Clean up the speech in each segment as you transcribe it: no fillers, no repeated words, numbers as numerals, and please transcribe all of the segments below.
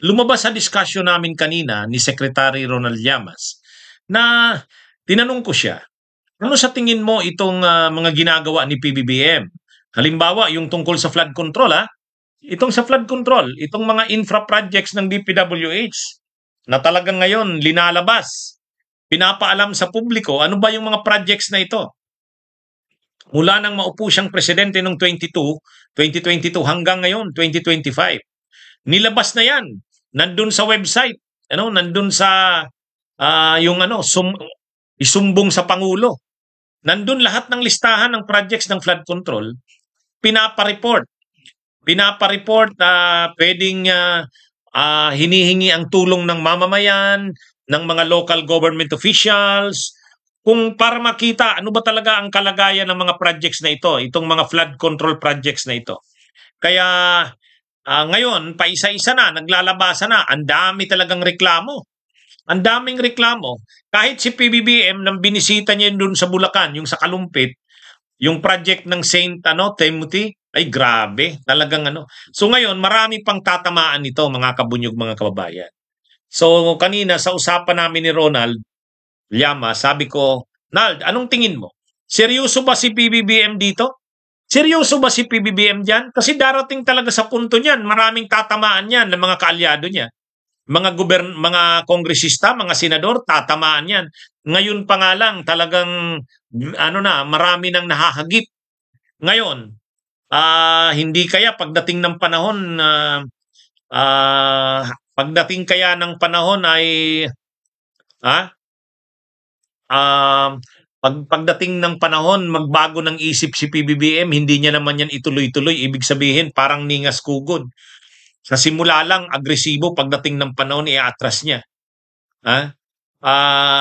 lumabas sa discussion namin kanina ni Secretary Ronald Llamas na tinanong ko siya, ano sa tingin mo itong mga ginagawa ni PBBM? Halimbawa, yung tungkol sa flood control, itong sa flood control, itong mga infra projects ng DPWH na talagang ngayon linalabas, pinapaalam sa publiko, ano ba yung mga projects na ito? Mula nang maupo siyang presidente noong 2022 hanggang ngayon, 2025. Nilabas na yan. Nandun sa website. Nandun sa yung isumbong sa Pangulo. Nandun lahat ng listahan ng projects ng flood control. Pinapa-report. Pinapa-report na pwedeng hinihingi ang tulong ng mamamayan, ng mga local government officials, kung para makita ano ba talaga ang kalagayan ng mga projects na ito, itong mga flood control projects na ito. Kaya ngayon, paisa-isa na, naglalabasan na, ang dami talagang reklamo. Ang daming reklamo. Kahit si PBBM nang binisita niya doon sa Bulacan, yung sa Kalumpit, yung project ng Saint Timothy, ay grabe, talagang So ngayon, marami pang tatamaan nito, mga kabunyog, mga kababayan. So kanina sa usapan namin ni Ronald Llamas, sabi ko, Nald, anong tingin mo? Seryoso ba si PBBM dito? Seryoso ba si PBBM dyan? Kasi darating talaga sa punto niyan, maraming tatamaan yan ng mga kaalyado niya. Mga kongresista, mga senador, tatamaan yan. Ngayon pa nga lang, talagang marami nang nahahagip. Ngayon, hindi kaya pagdating ng panahon, pagdating kaya ng panahon ay pagdating ng panahon, magbago ng isip si PBBM, hindi niya naman yan ituloy-tuloy. Ibig sabihin, parang ningas kugod. Sa simula lang, agresibo, pagdating ng panahon, i-atras niya.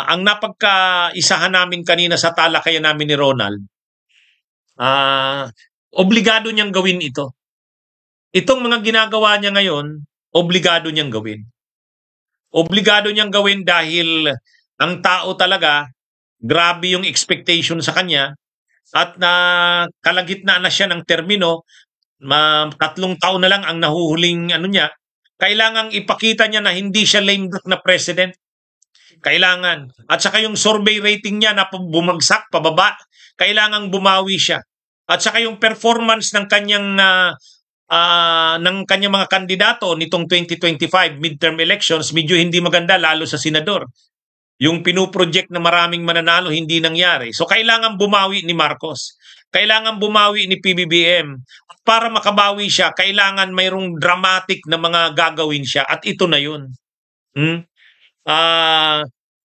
Ang napagkaisahan namin kanina sa talakayan namin ni Ronald, obligado niyang gawin ito. Itong mga ginagawa niya ngayon, obligado niyang gawin. Obligado niyang gawin dahil ang tao talaga, grabe yung expectation sa kanya at kalagitnaan na siya ng termino, 3 taon na lang ang nahuhuling niya, kailangang ipakita niya na hindi siya lame duck na president. Kailangan. At saka yung survey rating niya na bumagsak, pababa, kailangang bumawi siya. At saka yung performance ng kanyang mga kandidato nitong 2025 midterm elections, medyo hindi maganda, lalo sa senador. Yung pinuproject na maraming mananalo, hindi nangyari. So kailangan bumawi ni Marcos. Kailangan bumawi ni PBBM. Para makabawi siya, kailangan mayroong dramatic na mga gagawin siya. At ito na yun.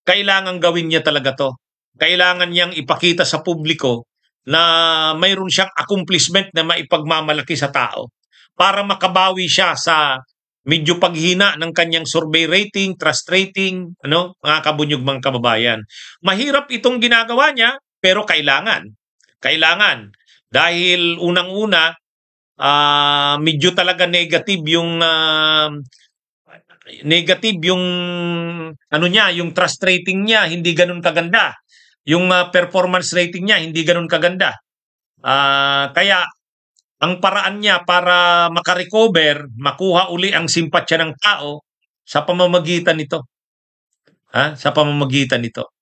Kailangan gawin niya talaga to. Kailangan niyang ipakita sa publiko na mayroon siyang accomplishment na maipagmamalaki sa tao. Para makabawi siya sa medyo paghina ng kanyang survey rating, trust rating, mga kabunyog, mga kababayan. Mahirap itong ginagawa niya, pero kailangan. Kailangan. Dahil unang-una, medyo talaga negative yung yung trust rating niya, hindi ganun kaganda. Yung performance rating niya, hindi ganun kaganda. Kaya ang paraan niya para makarecover, makuha uli ang simpatsya ng tao sa pamamagitan nito. Sa pamamagitan nito.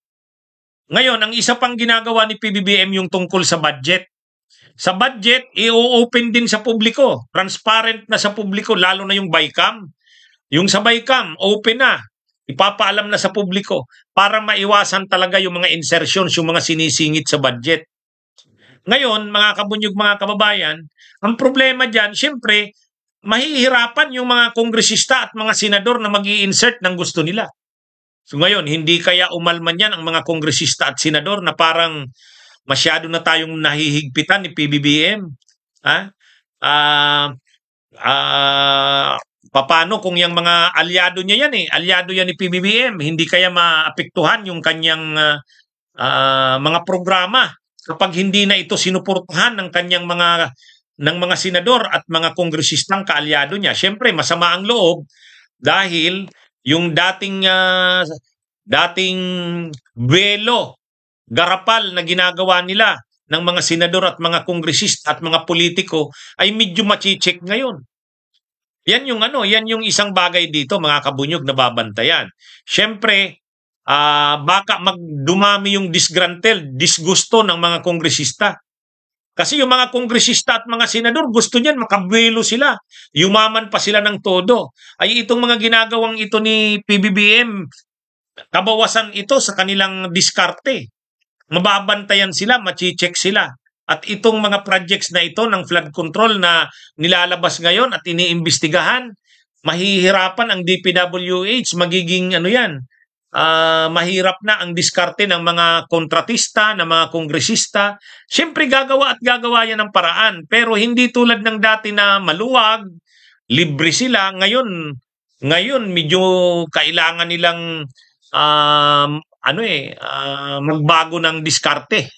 Ngayon, ang isa pang ginagawa ni PBBM yung tungkol sa budget. Sa budget, i-open din sa publiko. Transparent na sa publiko, lalo na yung BICAM. Yung sa BICAM, open na. Ipapaalam na sa publiko para maiwasan talaga yung mga insertions, yung mga sinisingit sa budget. Ngayon, mga kabunyog, mga kababayan, ang problema dyan, syempre, mahihirapan yung mga kongresista at mga senador na mag-i-insert ng gusto nila. So ngayon, hindi kaya umalman yan ang mga kongresista at senador na parang masyado na tayong nahihigpitan ni PBBM. Paano kung yung mga alyado niya yan alyado yan ni PBBM, hindi kaya maapektuhan yung kanyang mga programa kapag hindi na ito sinuportahan ng kanyang mga senador at mga kongresistang kaalyado niya. Siyempre, masama ang loob dahil yung dating buwelo, garapal na ginagawa nila ng mga senador at mga kongresista at mga politiko ay medyo machichik ngayon. Yan yung isang bagay dito mga kabunyog na babantayan. Siyempre, baka magdumami yung disgusto ng mga kongresista. Kasi yung mga kongresista at mga senador, gusto niyan, makabuelo sila. Yumaman pa sila ng todo. Ay itong mga ginagawang ito ni PBBM, kabawasan ito sa kanilang diskarte. Mababantayan sila, machi-check sila. At itong mga projects na ito ng flood control na nilalabas ngayon at iniimbestigahan, mahihirapan ang DPWH, magiging ano yan, mahirap na ang diskarte ng mga kontratista, ng mga kongresista. Siyempre gagawa at gagawa yan ng paraan. Pero hindi tulad ng dati na maluwag, libre sila. Ngayon medyo kailangan nilang magbago ng diskarte.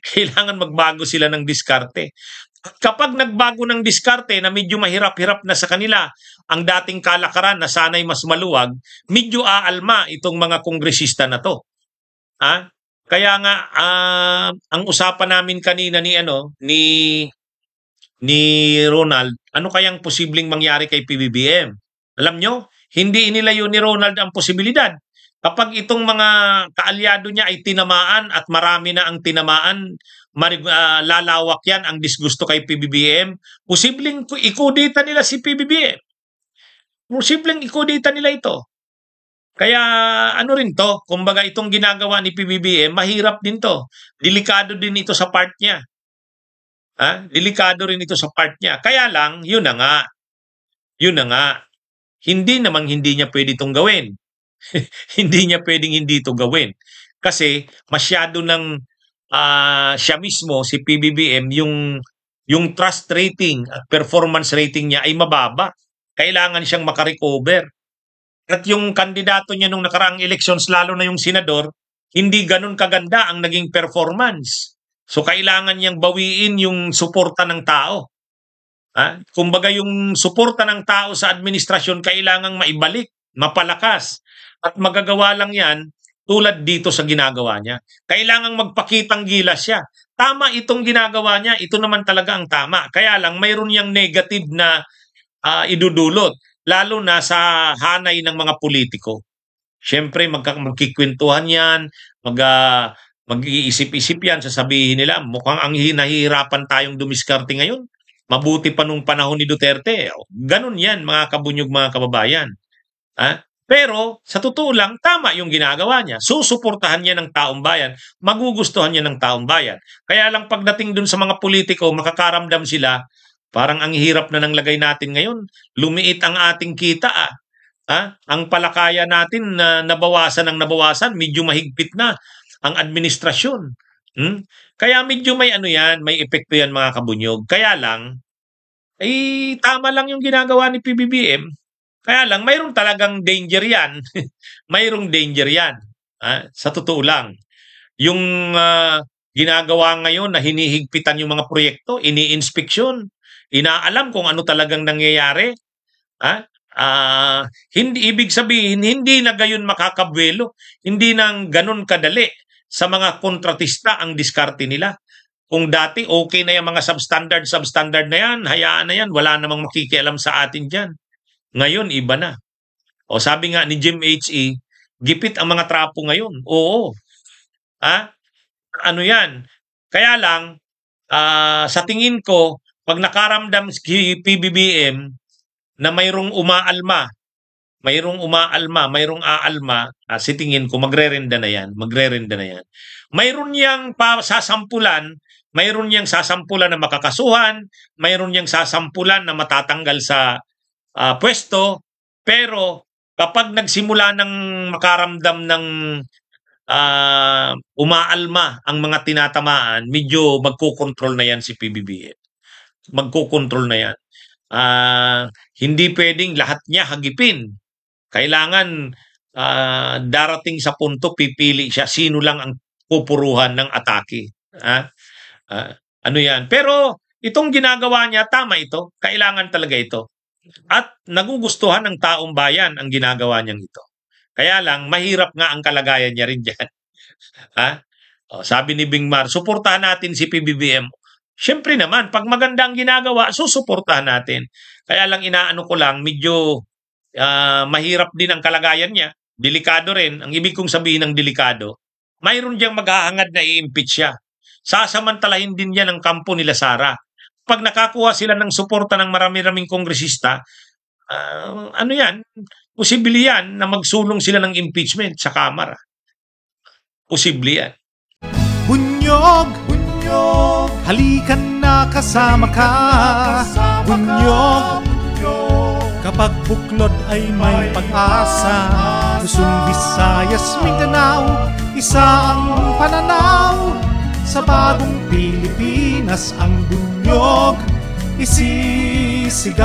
Kailangan magbago sila ng diskarte. At kapag nagbago ng diskarte na medyo mahirap-hirap na sa kanila ang dating kalakaran na sanay mas maluwag, medyo aalma itong mga kongresista na to. Ha? Kaya nga ang usapan namin kanina ni Ronald, ano kayang posibleng mangyari kay PBBM? Alam nyo, hindi inilayo ni Ronald ang posibilidad. Kapag itong mga kaalyado niya ay tinamaan at marami na ang tinamaan, lalawak yan ang disgusto kay PBBM, posibleng ikudita nila si PBBM. Posibleng ikudita nila ito. Kaya ano rin to, kumbaga itong ginagawa ni PBBM, mahirap din to. Delikado din ito sa part niya. Delikado rin ito sa part niya. Kaya lang, yun na nga. Hindi niya pwede itong gawin. Hindi niya pwedeng hindi ito gawin. Kasi masyado ng siya mismo, si PBBM, yung trust rating at performance rating niya ay mababa. Kailangan siyang makarecover. At yung kandidato niya nung nakaraang elections, lalo na yung senador, hindi ganun kaganda ang naging performance. So kailangan niyang bawiin yung suporta ng tao. Kumbaga yung suporta ng tao sa administrasyon kailangang maibalik, mapalakas. At magagawa lang yan tulad dito sa ginagawa niya. Kailangang magpakitang gilas siya. Tama itong ginagawa niya, ito naman talaga ang tama. Kaya lang mayroon niyang negative na idudulot, lalo na sa hanay ng mga politiko. Siyempre magkikwentuhan yan, mag-iisip-isip yan, sasabihin nila, mukhang ang nahihirapan tayong dumiskarte ngayon. Mabuti pa nung panahon ni Duterte. Ganun yan, mga kabunyog, mga kababayan. Pero sa totoo lang, tama yung ginagawa niya. Susuportahan niya ng taong bayan, magugustuhan niya ng taong bayan. Kaya lang pagdating dun sa mga politiko, makakaramdam sila, parang ang hirap na ng lagay natin ngayon. Lumiit ang ating kita. Ang palakaya natin na nabawasan, medyo mahigpit na ang administrasyon. Kaya medyo may may epekto yan mga kabunyog. Kaya lang, tama lang yung ginagawa ni PBBM. Kaya lang, mayroong talagang danger yan. Mayroong danger yan. Sa totoo lang. Yung ginagawa ngayon na hinihigpitan yung mga proyekto, ini-inspeksyon, inaalam kung ano talagang nangyayari. Hindi ibig sabihin, hindi na gayon makakabuelo. Hindi nang ganun kadali sa mga kontratista ang diskarte nila. Kung dati okay na yung mga substandard na yan, hayaan na yan, wala namang makikialam sa atin dyan. Ngayon, iba na. O sabi nga ni Jim H.E., gipit ang mga trapo ngayon. Oo. Ano yan? Kaya lang, sa tingin ko, pag nakaramdam si PBBM na mayroong umaalma, mayroong aalma, sa tingin ko, magrerenda na yan. Mayroon niyang sasampulan na makakasuhan, mayroon niyang sasampulan na matatanggal sa pwesto, pero kapag nagsimula ng makaramdam ng umaalma ang mga tinatamaan, medyo magkokontrol na yan si PBBM. Magkokontrol na yan. Hindi pwedeng lahat niya hagipin. Kailangan darating sa punto, pipili siya sino lang ang pupuruhan ng atake. Ano yan? Pero itong ginagawa niya, tama ito. Kailangan talaga ito. At nagugustuhan ng taong bayan ang ginagawa niyang ito. Kaya lang, mahirap nga ang kalagayan niya rin dyan. Sabi ni Bingmar, suportahan natin si PBBM. Siyempre naman, pag maganda ang ginagawa, susuportahan natin. Kaya lang inaano ko lang, medyo mahirap din ang kalagayan niya. Delikado rin. Ang ibig kong sabihin ng delikado, mayroon diyang maghahangad na i-impeach siya. Sasamantalahin din yan ang kampo nila Sara. Pag nakakuha sila ng suporta ng marami-raming kongresista, ano yan, posible yan na magsulong sila ng impeachment sa Kamara. Posible yan. Bunyog, bunyog, halikan na kasama ka. Bunyog, kapag buklod ay may pag-asa. Luzon, Visayas, Mindanao, isa ang pananaw. Sa bagong Pilipinas ang bunyog isisigaw.